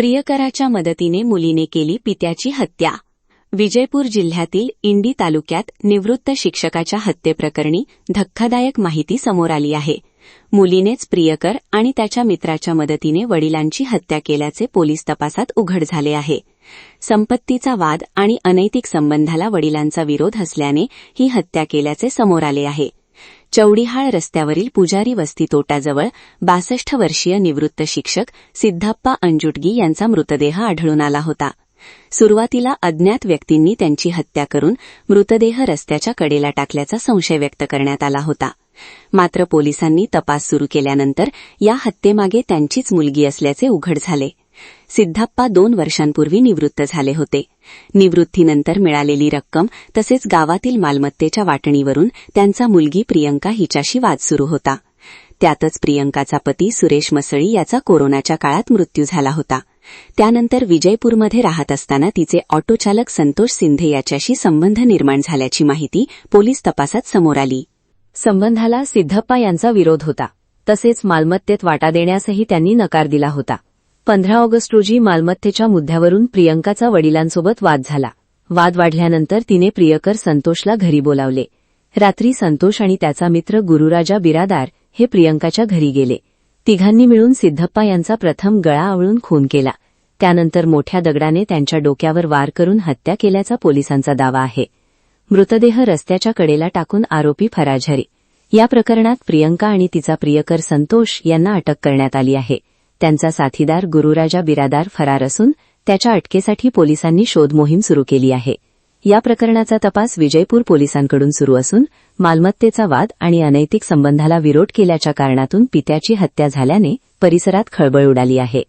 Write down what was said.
प्रियकराच्या मदतीने मुलीने केली पित्याची हत्या. विजयपूर जिल्ह्यातील इंडी तालुक्यात निवृत्त शिक्षकाच्या हत्येप्रकरणी धक्कादायक माहिती समोर आली आहे. मुलीनेच प्रियकर आणि त्याच्या मित्राच्या मदतीने वडिलांची हत्या केल्याचे पोलीस तपासात उघड झाले आहे. संपत्तीचा वाद आणि अनैतिक संबंधाला वडिलांचा विरोध असल्याने ही हत्या केल्याचे समोर आले आहे. चौडीहाळ रस्त्यावरील पुजारी वस्ती तोटाजवळ 62 वर्षीय निवृत्त शिक्षक सिद्धप्पा अंजुटगी यांचा मृतदेह आढळून आला होता. सुरुवातीला अज्ञात व्यक्तींनी त्यांची हत्या करून मृतदेह रस्त्याच्या कडेला टाकल्याचा संशय व्यक्त करण्यात आला होता. मात्र पोलिसांनी तपास सुरू केल्यानंतर या हत्येमागे त्यांचीच मुलगी असल्याचे उघड झाले. सिद्धप्पा 2 वर्षांपूर्वी निवृत्त झाले होते. निवृत्तीनंतर मिळालेली रक्कम तसेच गावातील मालमत्तेच्या वाटणीवरून त्यांचा मुलगी प्रियंका हिच्याशी वाद सुरू होता. त्यातच प्रियंकाचा पती सुरेश मसळी याचा कोरोनाच्या काळात मृत्यू झाला होता. त्यानंतर विजयपूरमध्ये राहत असताना तिचे ऑटोचालक संतोष सिंधे याच्याशी संबंध निर्माण झाल्याची माहिती पोलीस तपासात समोर आली. संबंधाला सिद्धप्पा यांचा विरोध होता. तसेच मालमत्तेत वाटा देण्यासही त्यांनी नकार दिला होता. 15 ऑगस्ट रोजी मालमत्तेच्या मुद्द्यावरून प्रियंकाचा वडिलांसोबत वाद झाला. वाद वाढल्यानंतर तिने प्रियकर संतोषला घरी बोलावले. रात्री संतोष आणि त्याचा मित्र गुरुराजा बिरादार हे प्रियंकाच्या घरी गेले. तिघांनी मिळून सिद्धप्पा यांचा प्रथम गळा आवळून खून केला. त्यानंतर मोठ्या दगडाने त्यांच्या डोक्यावर वार करून हत्या केल्याचा पोलिसांचा दावा आहे. मृतदेह रस्त्याच्या कडेला टाकून आरोपी फरार झाले. या प्रकरणात प्रियंका आणि तिचा प्रियकर संतोष यांना अटक करण्यात आली आहे. त्यांचा साथीदार गुरुराजा बिरादार फरार असून त्याच्या अटकेसाठी पोलिसांनी शोध मोहीम सुरू केली आहे. या प्रकरणाचा तपास विजयपूर पोलिसांकडून सुरू असून मालमत्तेचा वाद आणि अनैतिक संबंधाला विरोध केल्याच्या कारणातून पित्याची हत्या झाल्याने परिसरात खळबळ उडाली आहे.